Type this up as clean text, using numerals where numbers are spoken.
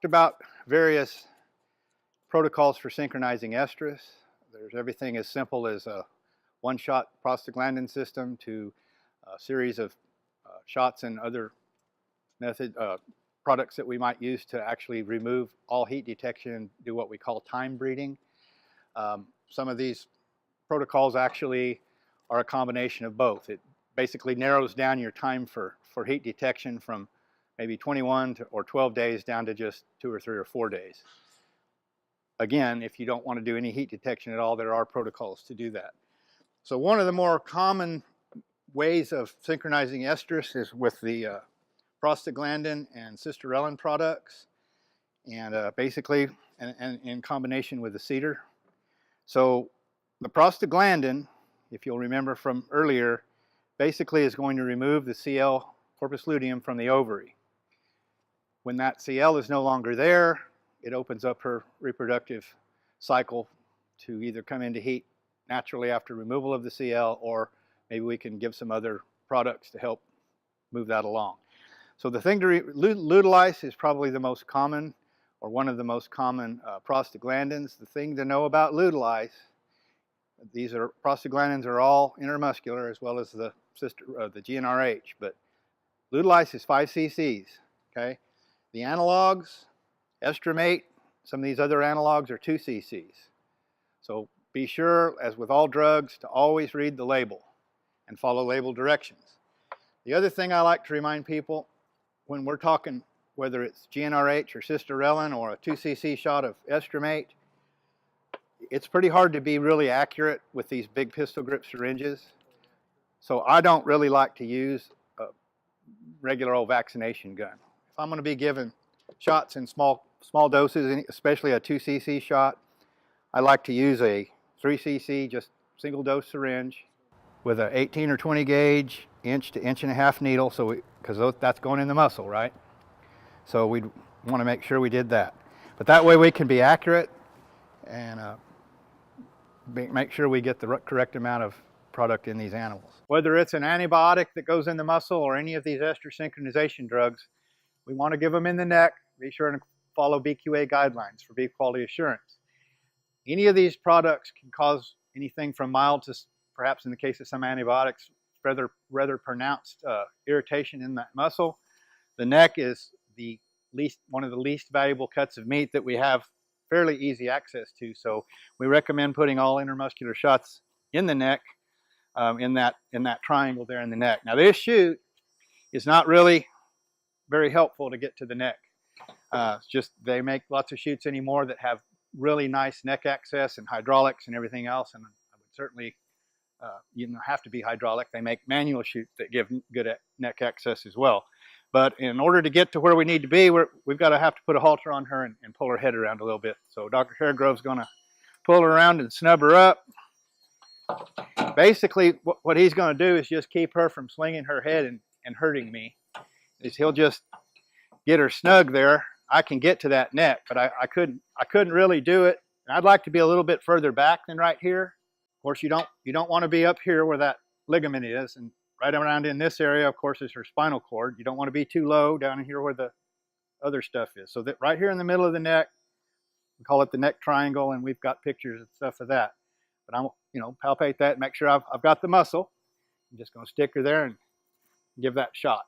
About various protocols for synchronizing estrus. There's everything as simple as a one-shot prostaglandin system to a series of shots and other products that we might use to actually remove all heat detection and do what we call time breeding. Some of these protocols actually are a combination of both. It basically narrows down your time for heat detection from maybe 21 or 12 days down to just 2 or 3 or 4 days. Again, if you don't want to do any heat detection at all, there are protocols to do that. So one of the more common ways of synchronizing estrus is with the prostaglandin and cisterellin products, and basically in combination with the cedar. So the prostaglandin, if you'll remember from earlier, basically is going to remove the CL corpus luteum from the ovary. When that CL is no longer there, it opens up her reproductive cycle to either come into heat naturally after removal of the CL, or maybe we can give some other products to help move that along. So the thing to luteolise is probably the most common, or one of the most common prostaglandins. The thing to know about luteolise, prostaglandins are all intermuscular as well as the GnRH, but luteolise is 5 cc's. Okay, the analogs, estromate, some of these other analogs are 2 cc's. So be sure, as with all drugs, to always read the label and follow label directions. The other thing I like to remind people, when we're talking whether it's GnRH or cisterellin or a 2 cc shot of estromate, it's pretty hard to be really accurate with these big pistol grip syringes. So I don't really like to use a regular old vaccination gun. If I'm going to be giving shots in small doses, especially a 2 cc shot, I like to use a 3 cc, just single dose syringe with a 18 or 20 gauge, inch to inch and a half needle, so because that's going in the muscle, right? So we want to make sure we did that. But that way we can be accurate and make sure we get the correct amount of product in these animals. Whether it's an antibiotic that goes in the muscle or any of these ester synchronization drugs, we want to give them in the neck. Be sure to follow BQA guidelines for beef quality assurance. Any of these products can cause anything from mild to, perhaps in the case of some antibiotics, rather pronounced irritation in that muscle. The neck is one of the least valuable cuts of meat that we have fairly easy access to, so we recommend putting all intermuscular shots in the neck, in that triangle there in the neck. Now this chute is not really very helpful to get to the neck. It's just they make lots of chutes anymore that have really nice neck access and hydraulics and everything else, and I would certainly you don't have to be hydraulic. They make manual chutes that give good neck access as well. But in order to get to where we need to be, we've got to have to put a halter on her and pull her head around a little bit. So Dr. Haregrove's going to pull her around and snub her up. Basically, what he's going to do is just keep her from slinging her head and hurting me. He'll just get her snug there. I can get to that neck, but I couldn't really do it. And I'd like to be a little bit further back than right here. Of course, you don't want to be up here where that ligament is, and right around in this area, of course, is her spinal cord. You don't want to be too low down in here where the other stuff is. So that right here in the middle of the neck, we call it the neck triangle, and we've got pictures and stuff of that. But I'm, palpate that, make sure I've got the muscle. I'm just going to stick her there and give that shot.